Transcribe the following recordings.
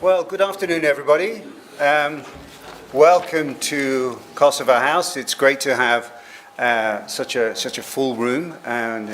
Well, good afternoon, everybody. Welcome to Kosovo House. It's great to have such a full room and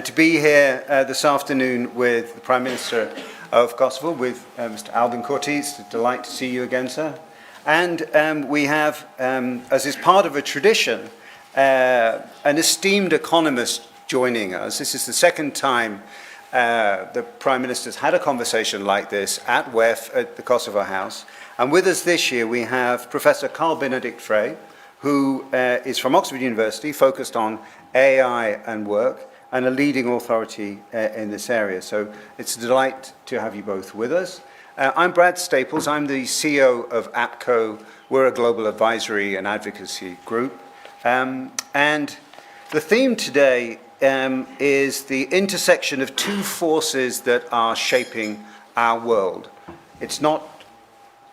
to be here this afternoon with the Prime Minister of Kosovo, with Mr. Albin Kurti. It's a delight to see you again, sir. And we have, as is part of a tradition, an esteemed economist joining us. This is the second time the Prime Minister's had a conversation like this at WEF at the Kosovo House. And with us this year we have Professor Carl Benedict Frey, who is from Oxford University, focused on AI and work, and a leading authority in this area. So it's a delight to have you both with us. I'm Brad Staples. I'm the CEO of APCO. We're a global advisory and advocacy group. And the theme today is the intersection of two forces that are shaping our world. It's not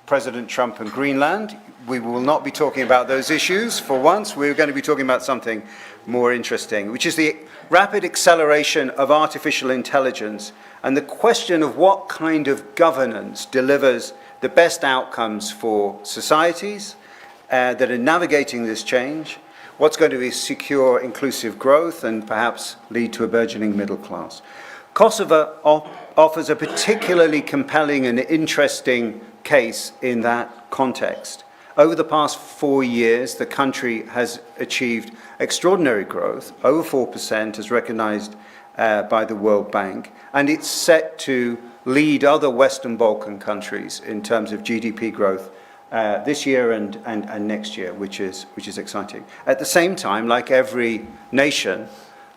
President Trump and Greenland. We will not be talking about those issues for once. We're going to be talking about something more interesting, which is the rapid acceleration of artificial intelligence and the question of what kind of governance delivers the best outcomes for societies that are navigating this change, what's going to be secure, inclusive growth, and perhaps lead to a burgeoning middle class. Kosovo offers a particularly compelling and interesting case in that context. Over the past 4 years, the country has achieved extraordinary growth, over 4%, as recognized by the World Bank, and it's set to lead other Western Balkan countries in terms of GDP growth this year and next year, which is exciting. At the same time, like every nation,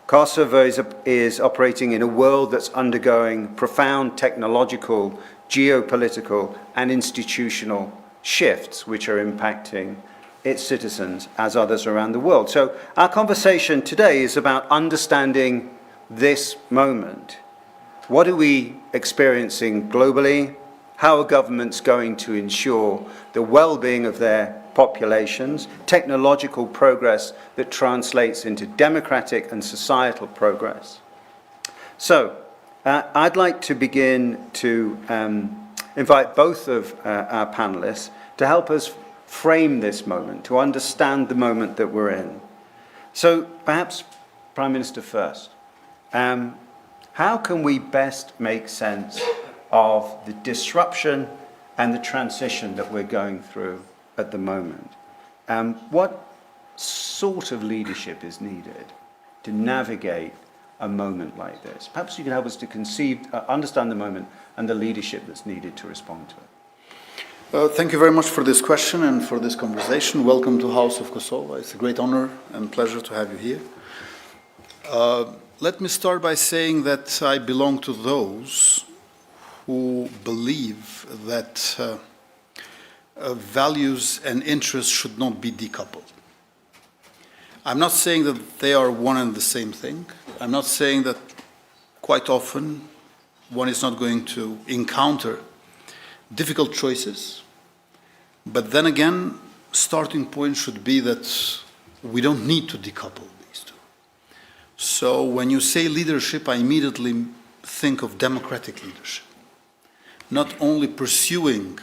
Kosovo is operating in a world that's undergoing profound technological, geopolitical, and institutional shifts, which are impacting its citizens as others around the world. So our conversation today is about understanding this moment. What are we experiencing globally? How are governments going to ensure the well-being of their populations, technological progress that translates into democratic and societal progress? So, I'd like to begin to invite both of our panelists to help us frame this moment, to understand the moment that we're in. So, perhaps, Prime Minister first. How can we best make sense of the disruption and the transition that we're going through at the moment? What sort of leadership is needed to navigate a moment like this? Perhaps you can help us to understand the moment and the leadership that's needed to respond to it. Thank you very much for this question and for this conversation. Welcome to House of Kosovo. It's a great honor and pleasure to have you here. Let me start by saying that I belong to those who believe that values and interests should not be decoupled. I'm not saying that they are one and the same thing. I'm not saying that quite often one is not going to encounter difficult choices, but then again, starting point should be that we don't need to decouple these two. So when you say leadership, I immediately think of democratic leadership. Not only pursuing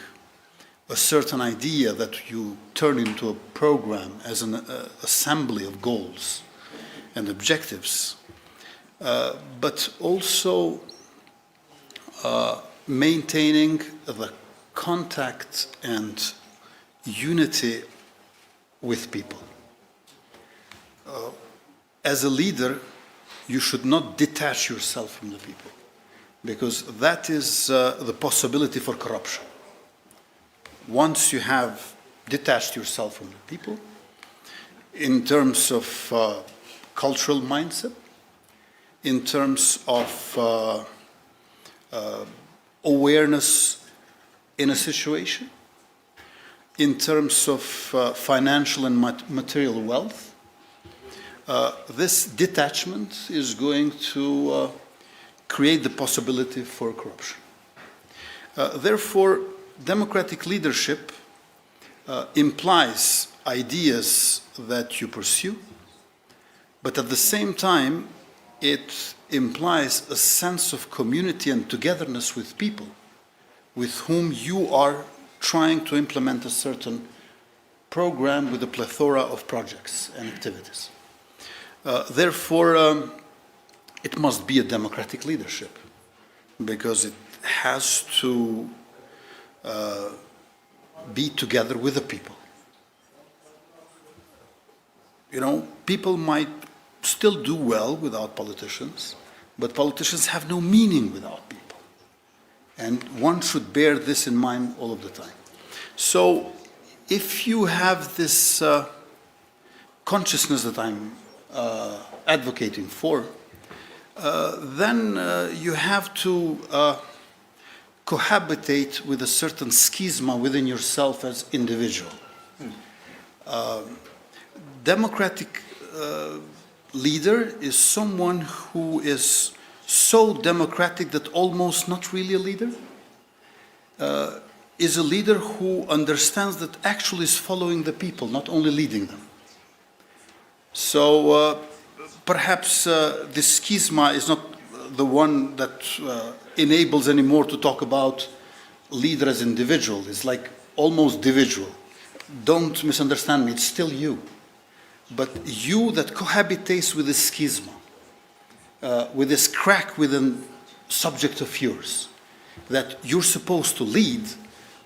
a certain idea that you turn into a program as an assembly of goals and objectives, but also maintaining the contact and unity with people. As a leader, you should not detach yourself from the people, because that is the possibility for corruption. Once you have detached yourself from the people, in terms of cultural mindset, in terms of awareness in a situation, in terms of financial and material wealth, this detachment is going to create the possibility for corruption. Therefore, democratic leadership implies ideas that you pursue, but at the same time, it implies a sense of community and togetherness with people with whom you are trying to implement a certain program with a plethora of projects and activities. Therefore, it must be a democratic leadership, because it has to be together with the people. You know, people might still do well without politicians, but politicians have no meaning without people. And one should bear this in mind all of the time. So if you have this consciousness that I'm advocating for, then you have to cohabitate with a certain schisma within yourself as individual. Democratic leader is someone who is so democratic that almost not really a leader, is a leader who understands that actually is following the people, not only leading them. So perhaps this schisma is not the one that enables anymore to talk about leader as individual. It's like almost individual. Don't misunderstand me, it's still you. But you that cohabitates with this schisma, with this crack within subject of yours, that you're supposed to lead,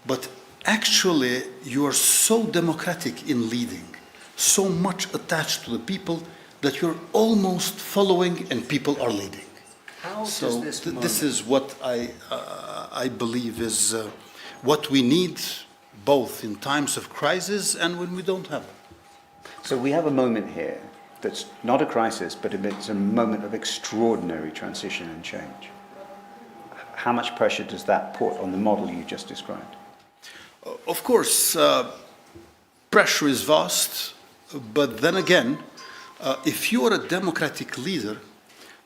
but actually you are so democratic in leading, so much attached to the people that you're almost following and people are leading. How So does this is what I believe is what we need both in times of crisis and when we don't have it. So we have a moment here that's not a crisis, but it's a moment of extraordinary transition and change. How much pressure does that put on the model you just described? Of course, pressure is vast, but then again, if you are a democratic leader,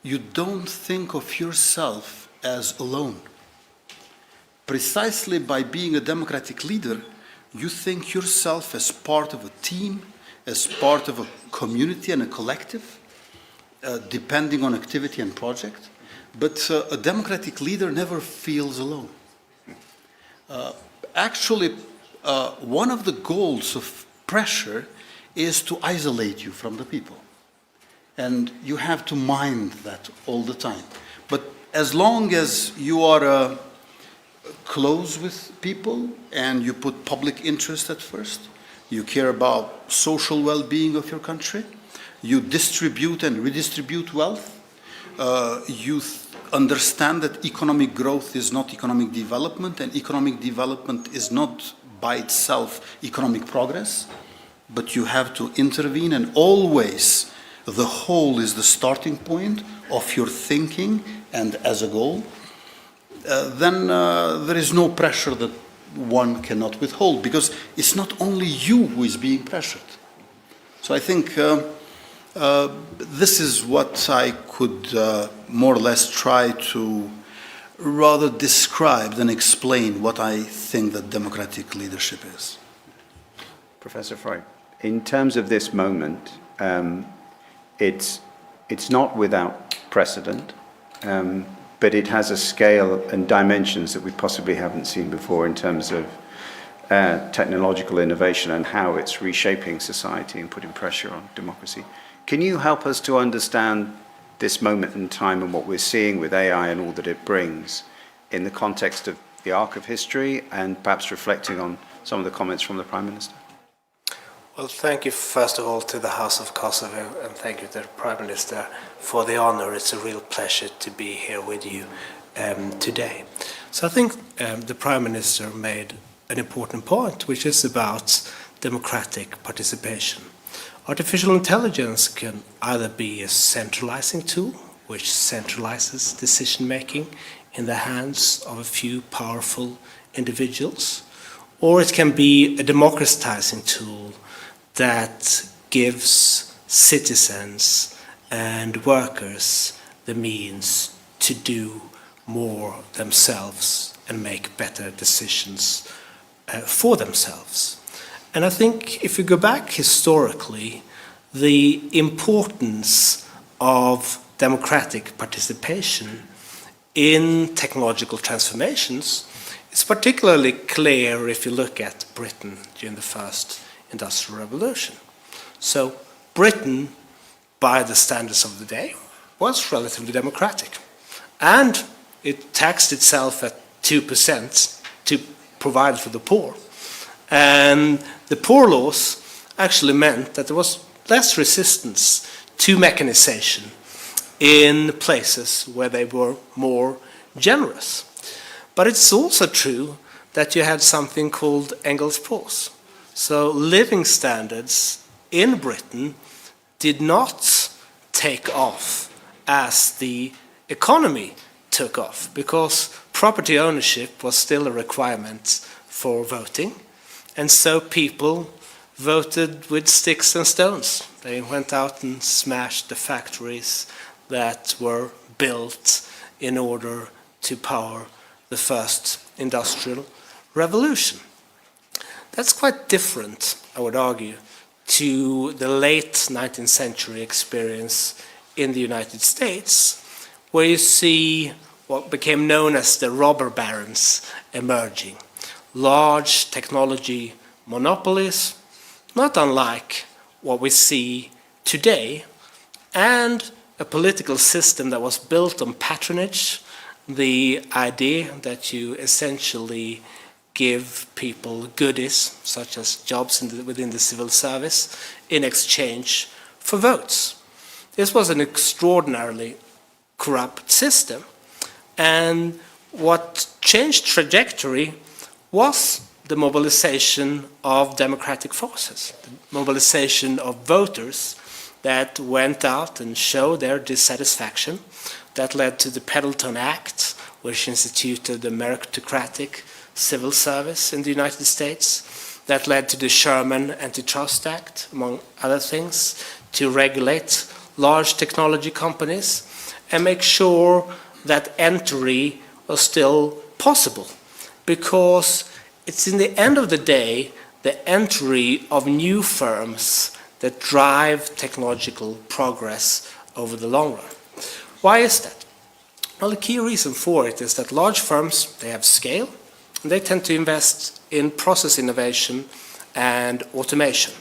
you don't think of yourself as alone. Precisely by being a democratic leader, you think yourself as part of a team, as part of a community and a collective, depending on activity and project. But a democratic leader never feels alone. Actually, one of the goals of pressure is to isolate you from the people. And you have to mind that all the time. But as long as you are close with people and you put public interest at first, you care about social well-being of your country, you distribute and redistribute wealth, you understand that economic growth is not economic development, and economic development is not by itself economic progress, but you have to intervene, and always the whole is the starting point of your thinking and as a goal, then there is no pressure that one cannot withhold, because it's not only you who is being pressured. So I think this is what I could more or less try to rather describe than explain what I think that democratic leadership is. Professor Freud, in terms of this moment, it's not without precedent, but it has a scale and dimensions that we possibly haven't seen before in terms of technological innovation and how it's reshaping society and putting pressure on democracy. Can you help us to understand this moment in time and what we're seeing with AI and all that it brings in the context of the arc of history, and perhaps reflecting on some of the comments from the Prime Minister? Well, thank you first of all to the House of Kosovo, and thank you to the Prime Minister for the honor. It's a real pleasure to be here with you today. So I think the Prime Minister made an important point, which is about democratic participation. Artificial intelligence can either be a centralizing tool, which centralizes decision-making in the hands of a few powerful individuals, or it can be a democratizing tool that gives citizens and workers the means to do more themselves and make better decisions for themselves. And I think if you go back historically, the importance of democratic participation in technological transformations It's particularly clear if you look at Britain during the first Industrial Revolution. So Britain, by the standards of the day, was relatively democratic. And it taxed itself at 2% to provide for the poor. And the poor laws actually meant that there was less resistance to mechanization in places where they were more generous. But it's also true that you had something called Engels' pause. So living standards in Britain did not take off as the economy took off, because property ownership was still a requirement for voting, and so people voted with sticks and stones. They went out and smashed the factories that were built in order to power the first industrial revolution. That's quite different, I would argue, to the late 19th century experience in the United States, where you see what became known as the robber barons emerging. Large technology monopolies, not unlike what we see today, and a political system that was built on patronage, the idea that you essentially give people goodies, such as jobs within the civil service, in exchange for votes. This was an extraordinarily corrupt system, and what changed trajectory was the mobilization of democratic forces, the mobilization of voters that went out and showed their dissatisfaction. That led to the Pendleton Act, which instituted the meritocratic civil service in the United States. That led to the Sherman Antitrust Act, among other things, to regulate large technology companies and make sure that entry was still possible. Because it's in the end of the day, the entry of new firms that drive technological progress over the long run. Why is that? Well, the key reason for it is that large firms, they have scale, and they tend to invest in process innovation and automation.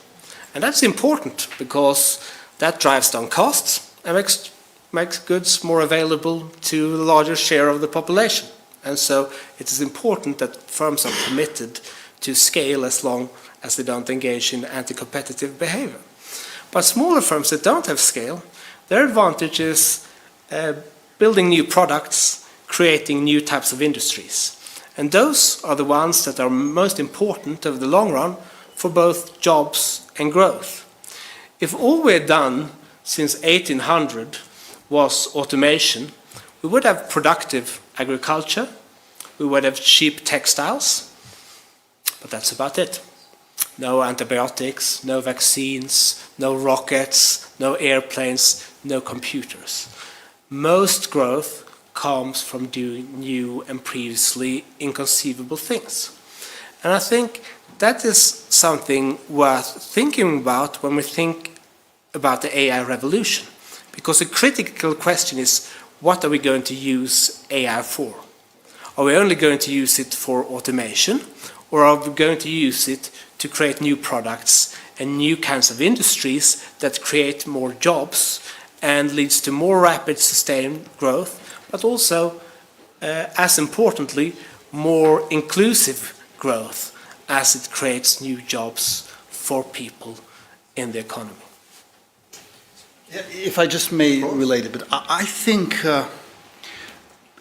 And that's important because that drives down costs and makes goods more available to a larger share of the population. And so it is important that firms are committed to scale as long as they don't engage in anti-competitive behavior. But smaller firms that don't have scale, their advantage is building new products, creating new types of industries. And those are the ones that are most important over the long run for both jobs and growth. If all we've done since 1800 was automation, we would have productive agriculture, we would have cheap textiles, but that's about it. No antibiotics, no vaccines, no rockets, no airplanes, no computers. Most growth comes from doing new and previously inconceivable things. And I think that is something worth thinking about when we think about the AI revolution. Because the critical question is, what are we going to use AI for? Are we only going to use it for automation, or are we going to use it to create new products and new kinds of industries that create more jobs and leads to more rapid sustained growth, but also, as importantly, more inclusive growth as it creates new jobs for people in the economy? If I just may relate a bit, I think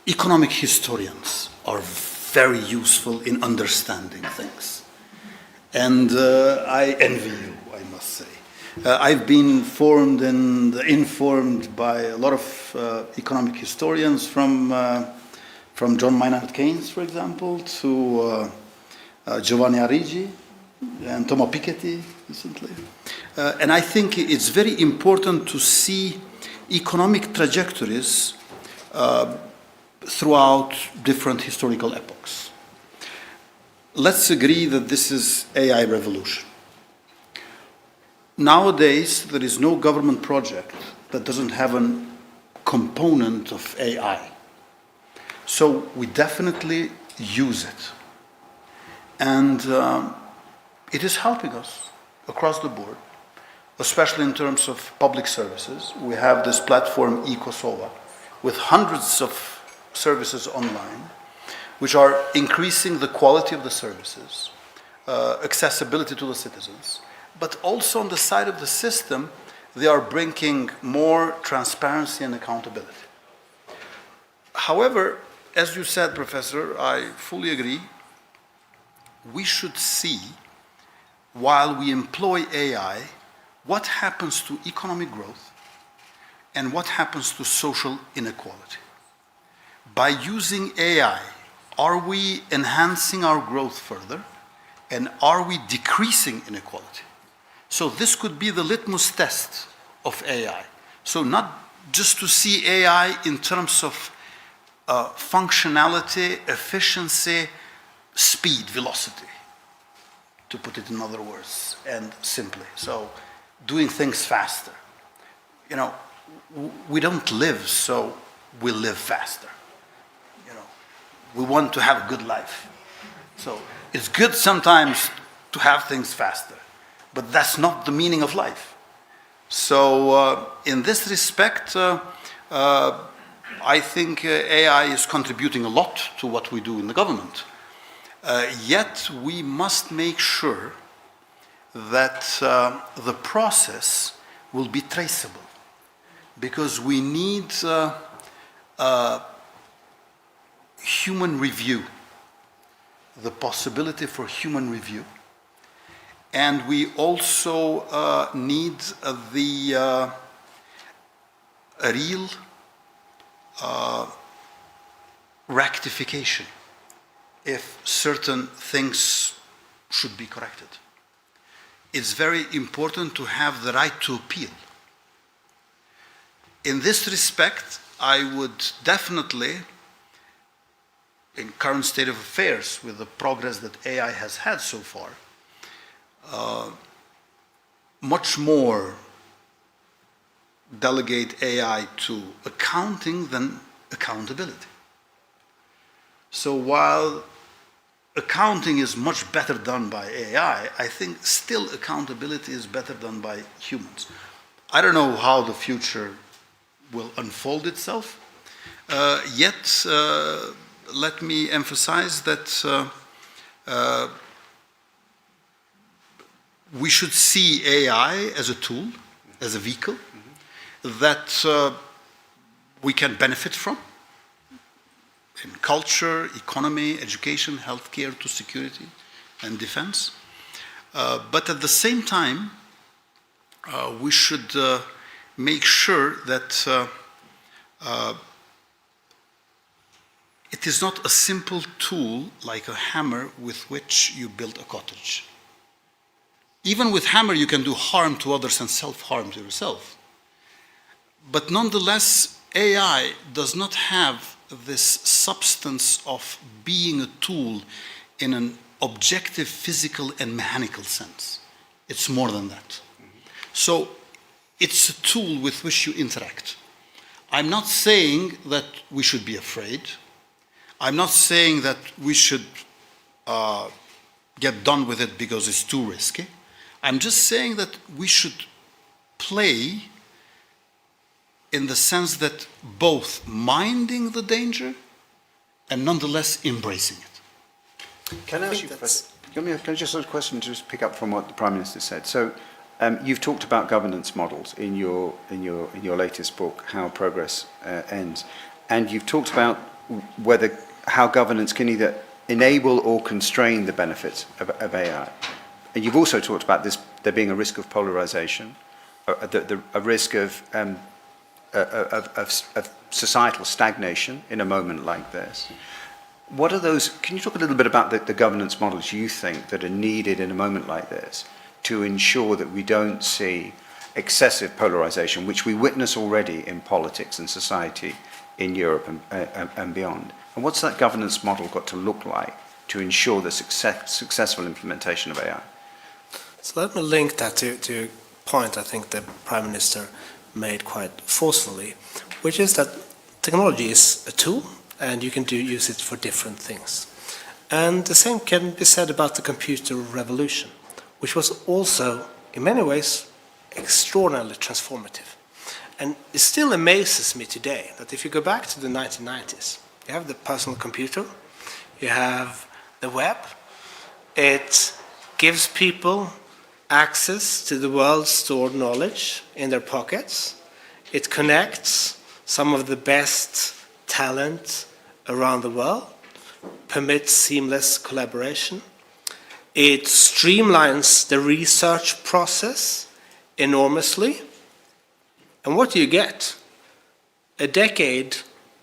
economic historians are very useful in understanding things. And I envy you, I must say. I've been formed and informed by a lot of economic historians, from John Maynard Keynes, for example, to Giovanni Arrighi and Thomas Piketty recently. And I think it's very important to see economic trajectories throughout different historical epochs. Let's agree that this is AI revolution. Nowadays, there is no government project that doesn't have a component of AI. So we definitely use it. And it is helping us across the board, especially in terms of public services. We have this platform eKosovo with hundreds of services online, which are increasing the quality of the services, accessibility to the citizens. But also on the side of the system, they are bringing more transparency and accountability. However, as you said, Professor, I fully agree, we should see, while we employ AI, what happens to economic growth and what happens to social inequality. By using AI, are we enhancing our growth further, and are we decreasing inequality? So this could be the litmus test of AI. So not just to see AI in terms of functionality, efficiency, speed, velocity, to put it in other words, and simply. So doing things faster. You know, we don't live so we live faster. You know, we want to have a good life. So it's good sometimes to have things faster, but that's not the meaning of life. So in this respect, I think AI is contributing a lot to what we do in the government. Yet we must make sure that the process will be traceable, because we need human review, the possibility for human review. And we also need the real rectification if certain things should be corrected. It's very important to have the right to appeal. In this respect, I would definitely, in current state of affairs, with the progress that AI has had so far, much more delegate AI to accounting than accountability. So while accounting is much better done by AI, I think still accountability is better done by humans. I don't know how the future will unfold itself, yet let me emphasize that we should see AI as a tool, as a vehicle, that we can benefit from in culture, economy, education, healthcare, to security and defense. But at the same time, we should make sure that it is not a simple tool like a hammer with which you build a cottage. Even with hammer, you can do harm to others and self-harm to yourself. But nonetheless, AI does not have this substance of being a tool in an objective, physical, and mechanical sense. It's more than that. So it's a tool with which you interact. I'm not saying that we should be afraid. I'm not saying that we should get done with it because it's too risky. I'm just saying that we should play in the sense that both minding the danger and nonetheless embracing it. Can I ask you, can I just ask a question to just pick up from what the Prime Minister said? So you've talked about governance models in your latest book, How Progress Ends, and you've talked about how governance can either enable or constrain the benefits of AI. And you've also talked about there being a risk of polarization, a risk of societal stagnation in a moment like this. What are those? Can you talk a little bit about the governance models you think that are needed in a moment like this to ensure that we don't see excessive polarization, which we witness already in politics and society in Europe and beyond? And what's that governance model got to look like to ensure the successful implementation of AI? So let me link that to a point I think the Prime Minister made quite forcefully, which is that technology is a tool and you can use it for different things. And the same can be said about the computer revolution, which was also, in many ways, extraordinarily transformative. And it still amazes me today that if you go back to the 1990s, you have the personal computer, you have the web, it gives people access to the world's stored knowledge in their pockets, it connects some of the best talent around the world, permits seamless collaboration, it streamlines the research process enormously. And what do you get? A decade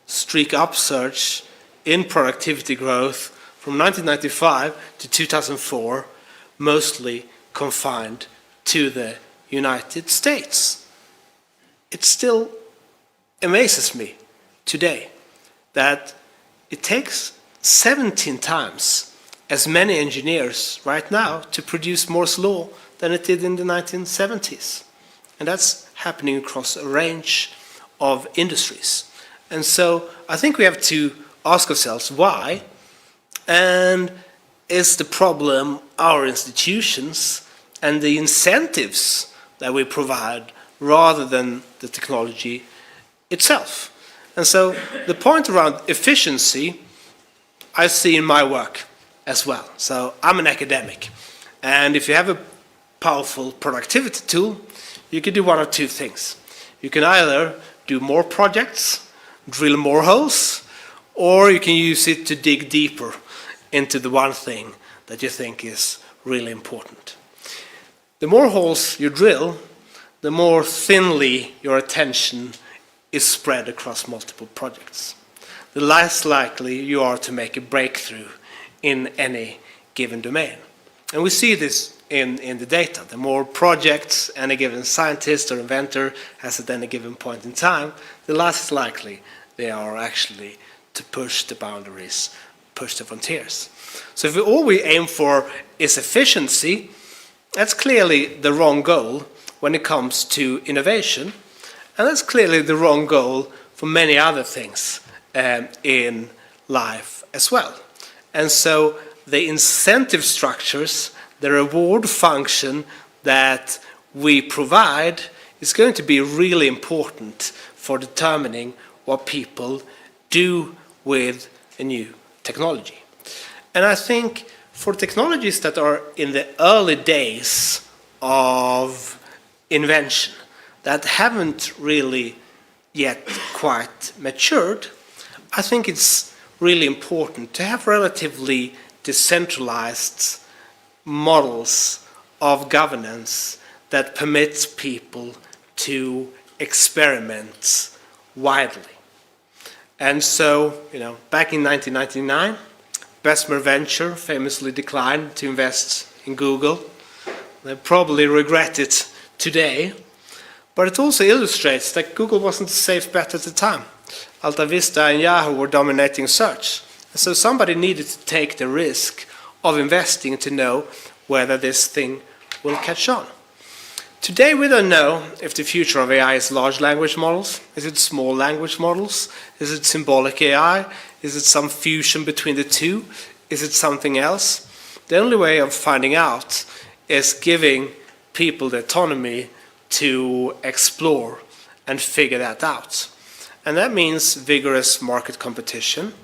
streak upsurge in productivity growth from 1995 to 2004, mostly confined to the United States. It still amazes me today that it takes 17 times as many engineers right now to produce Moore's law than it did in the 1970s. And that's happening across a range of industries. And so I think we have to ask ourselves why, and is the problem our institutions and the incentives that we provide rather than the technology itself? And so the point around efficiency I see in my work as well. So I'm an academic, and if you have a powerful productivity tool, you can do one of two things. You can either do more projects, drill more holes, or you can use it to dig deeper into the one thing that you think is really important. The more holes you drill, the more thinly your attention is spread across multiple projects. The less likely you are to make a breakthrough in any given domain. And we see this in the data. The more projects any given scientist or inventor has at any given point in time, the less likely they are actually to push the boundaries, push the frontiers. So if all we aim for is efficiency, that's clearly the wrong goal when it comes to innovation, and that's clearly the wrong goal for many other things in life as well. And so the incentive structures, the reward function that we provide is going to be really important for determining what people do with a new technology. And I think for technologies that are in the early days of invention, that haven't really yet quite matured, I think it's really important to have relatively decentralized models of governance that permits people to experiment widely. And so, back in 1999, Bessemer Venture famously declined to invest in Google. They probably regret it today, but it also illustrates that Google wasn't a safe bet at the time. Alta Vista and Yahoo were dominating search. And so somebody needed to take the risk of investing to know whether this thing will catch on. Today we don't know if the future of AI is large language models, is it small language models, is it symbolic AI, is it some fusion between the two, is it something else? The only way of finding out is giving people the autonomy to explore and figure that out. And that means vigorous market competition.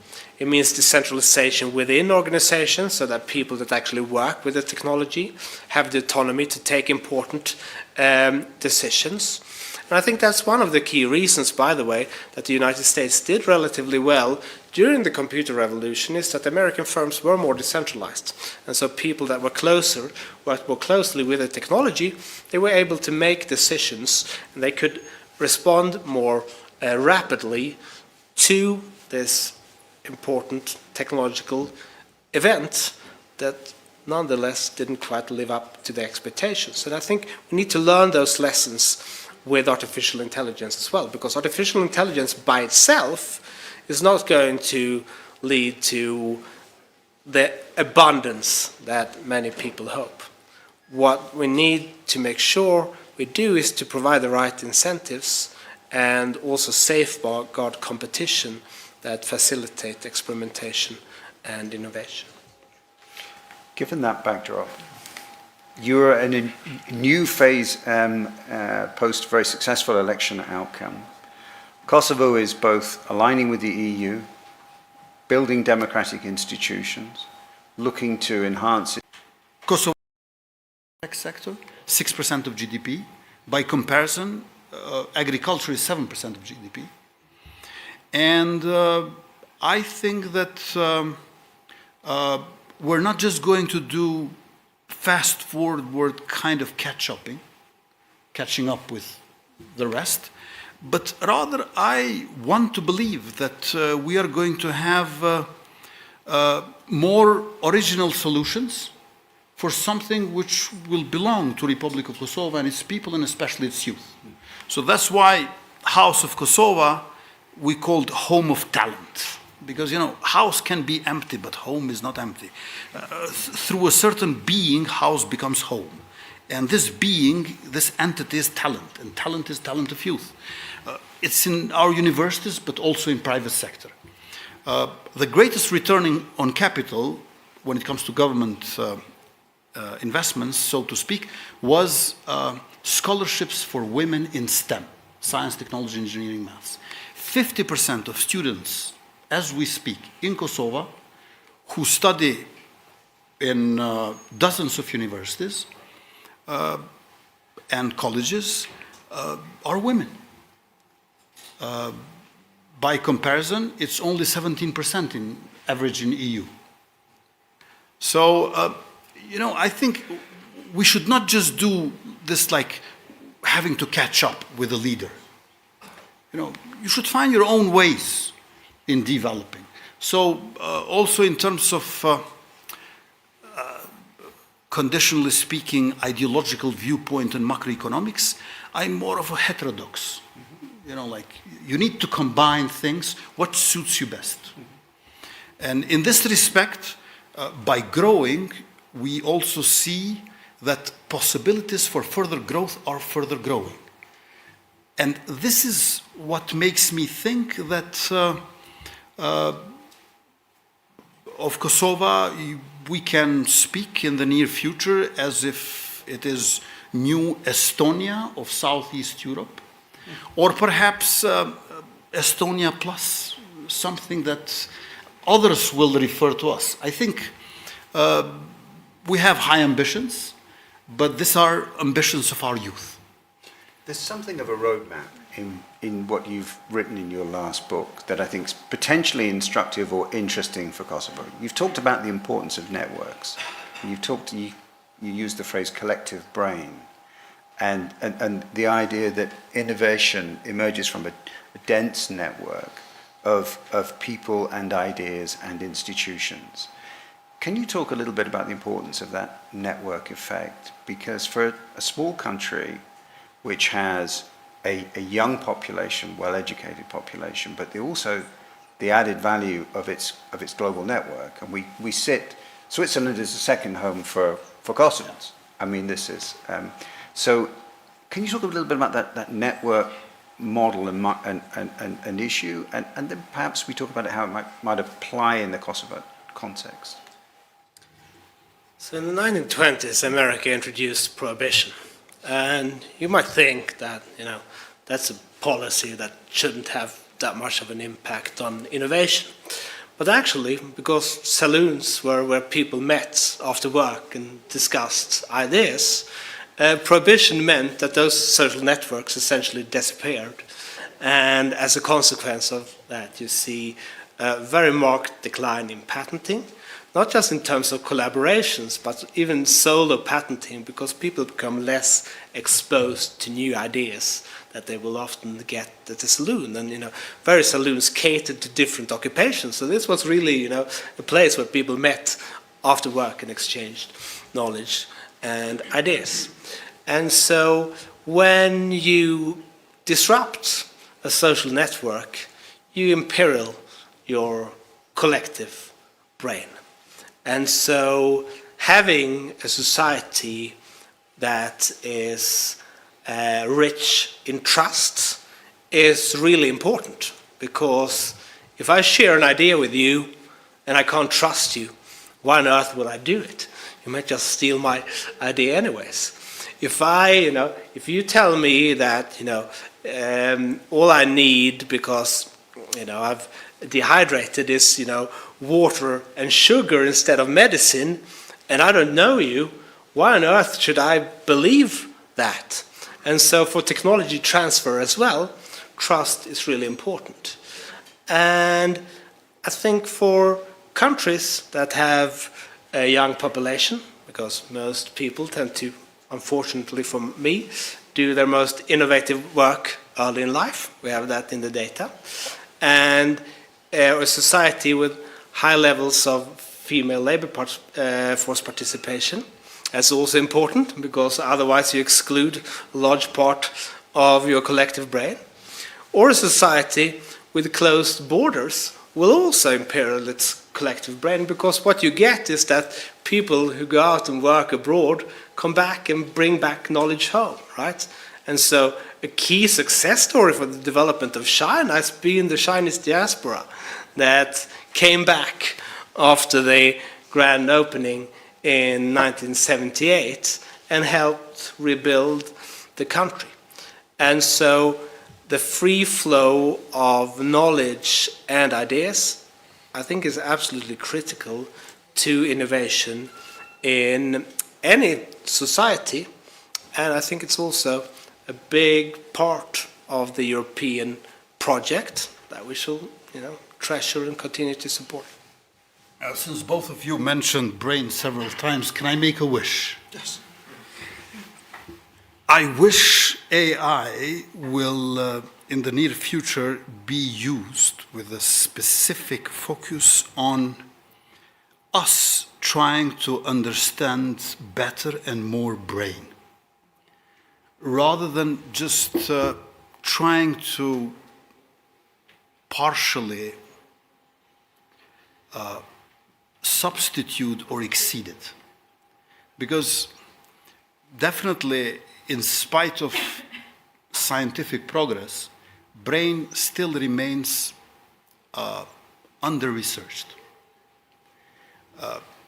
It means decentralization within organizations so that people that actually work with the technology have the autonomy to take important decisions. And I think that's one of the key reasons, by the way, that the United States did relatively well during the computer revolution is that American firms were more decentralized. And so people that were closer, worked more closely with the technology, they were able to make decisions and they could respond more rapidly to this important technological event that nonetheless didn't quite live up to the expectations. And I think we need to learn those lessons with artificial intelligence as well, because artificial intelligence by itself is not going to lead to the abundance that many people hope. What we need to make sure we do is to provide the right incentives and also safeguard competition that facilitate experimentation and innovation. Given that backdrop, you're in a new phase post very successful election outcome. Kosovo is both aligning with the EU, building democratic institutions, looking to enhance it. Kosovo sector, 6% of GDP. By comparison, agriculture is 7% of GDP. And I think that we're not just going to do fast forward kind of catching up with the rest, but rather I want to believe that we are going to have more original solutions for something which will belong to Republic of Kosovo and its people, and especially its youth. So that's why House of Kosovo we called home of talent. Because, you know, house can be empty, but home is not empty. Through a certain being, house becomes home. And this being, this entity is talent, and talent is talent of youth. It's in our universities, but also in private sector. The greatest returning on capital, when it comes to government investments, so to speak, was scholarships for women in STEM, science, technology, engineering, maths. 50% of students, as we speak, in Kosovo, who study in dozens of universities and colleges, are women. By comparison, it's only 17% in average in EU. So, you know, I think we should not just do this like having to catch up with a leader. You know, you should find your own ways in developing. So also in terms of conditionally speaking, ideological viewpoint and macroeconomics, I'm more of a heterodox. You know, like you need to combine things, what suits you best. And in this respect, by growing, we also see that possibilities for further growth are further growing. And this is what makes me think that of Kosovo, we can speak in the near future as if it is new Estonia of Southeast Europe, or perhaps Estonia plus, something that others will refer to us. I think we have high ambitions, but these are ambitions of our youth. There's something of a roadmap in what you've written in your last book that I think is potentially instructive or interesting for Kosovo. You've talked about the importance of networks. You used the phrase collective brain and the idea that innovation emerges from a dense network of people and ideas and institutions. Can you talk a little bit about the importance of that network effect? Because for a small country which has a young population, well-educated population, but also the added value of its global network. And we sit, Switzerland is the second home for Kosovans. I mean, this is, so can you talk a little bit about that network model and issue, and then perhaps we talk about how it might apply in the Kosovo context? So in the 1920s, America introduced prohibition. And you might think that, you know, that's a policy that shouldn't have that much of an impact on innovation. But actually, because saloons were where people met after work and discussed ideas, prohibition meant that those social networks essentially disappeared. And as a consequence of that, you see a very marked decline in patenting, not just in terms of collaborations, but even solo patenting, because people become less exposed to new ideas that they will often get at the saloon. And, you know, various saloons catered to different occupations. So this was really, you know, a place where people met after work and exchanged knowledge and ideas. And so when you disrupt a social network, you imperil your collective brain. And so having a society that is rich in trust is really important, because if I share an idea with you and I can't trust you, why on earth would I do it? you might just steal my idea anyways. If you tell me that, all I need because, I've dehydrated is, water and sugar instead of medicine, and I don't know you, why on earth should I believe that? And so for technology transfer as well, trust is really important. And I think for countries that have a young population, because most people tend to, unfortunately for me, do their most innovative work early in life. We have that in the data. And a society with high levels of female labor force participation. That's also important, because otherwise you exclude a large part of your collective brain. Or a society with closed borders will also imperil its collective brain, because what you get is that people who go out and work abroad come back and bring back knowledge home, right? And so a key success story for the development of China has been the Chinese diaspora that came back after the grand opening in 1978 and helped rebuild the country. And so the free flow of knowledge and ideas, I think, is absolutely critical to innovation in any society. And I think it's also a big part of the European project that we should, treasure and continue to support. Since both of you mentioned brain several times, can I make a wish? Yes. I wish AI will, in the near future, be used with a specific focus on us trying to understand better and more brain, rather than just trying to partially substitute or exceed it. Because definitely, in spite of scientific progress, brain still remains under-researched.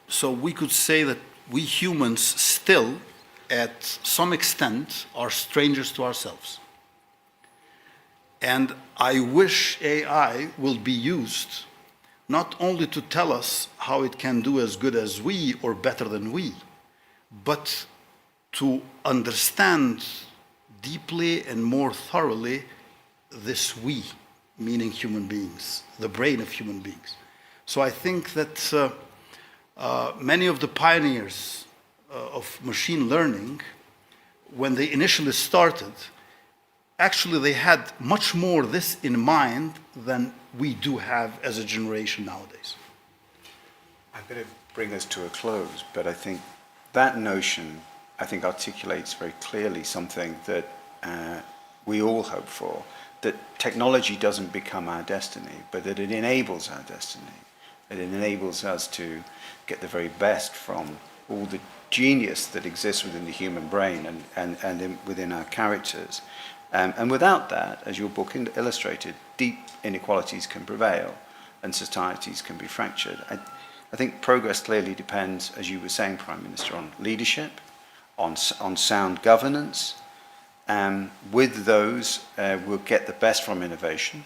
So we could say that we humans still, at some extent, are strangers to ourselves. And I wish AI will be used not only to tell us how it can do as good as we or better than we, but to understand deeply and more thoroughly this we, meaning human beings, the brain of human beings. So I think that many of the pioneers of machine learning, when they initially started, actually they had much more this in mind than we do have as a generation nowadays. I'm going to bring us to a close, but I think that notion, articulates very clearly something that we all hope for, that technology doesn't become our destiny, but that it enables our destiny. It enables us to get the very best from all the genius that exists within the human brain and within our characters. And without that, as your book illustrated, deep inequalities can prevail and societies can be fractured. I think progress clearly depends, as you were saying, Prime Minister, on leadership, on sound governance. With those, we'll get the best from innovation,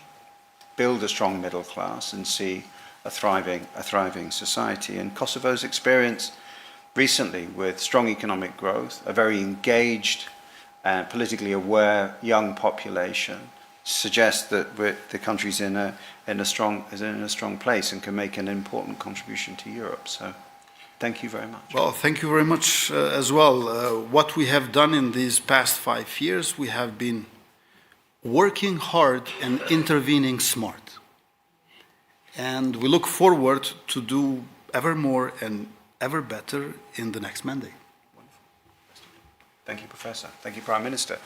build a strong middle class, and see a thriving society. And Kosovo's experience recently with strong economic growth, a very engaged, politically aware young population, suggests that the country's in a strong place and can make an important contribution to Europe. So, thank you very much. Well, thank you very much as well. What we have done in these past 5 years, we have been working hard and intervening smart. And we look forward to do ever more and ever better in the next mandate. Wonderful. Thank you, Professor. Thank you, Prime Minister.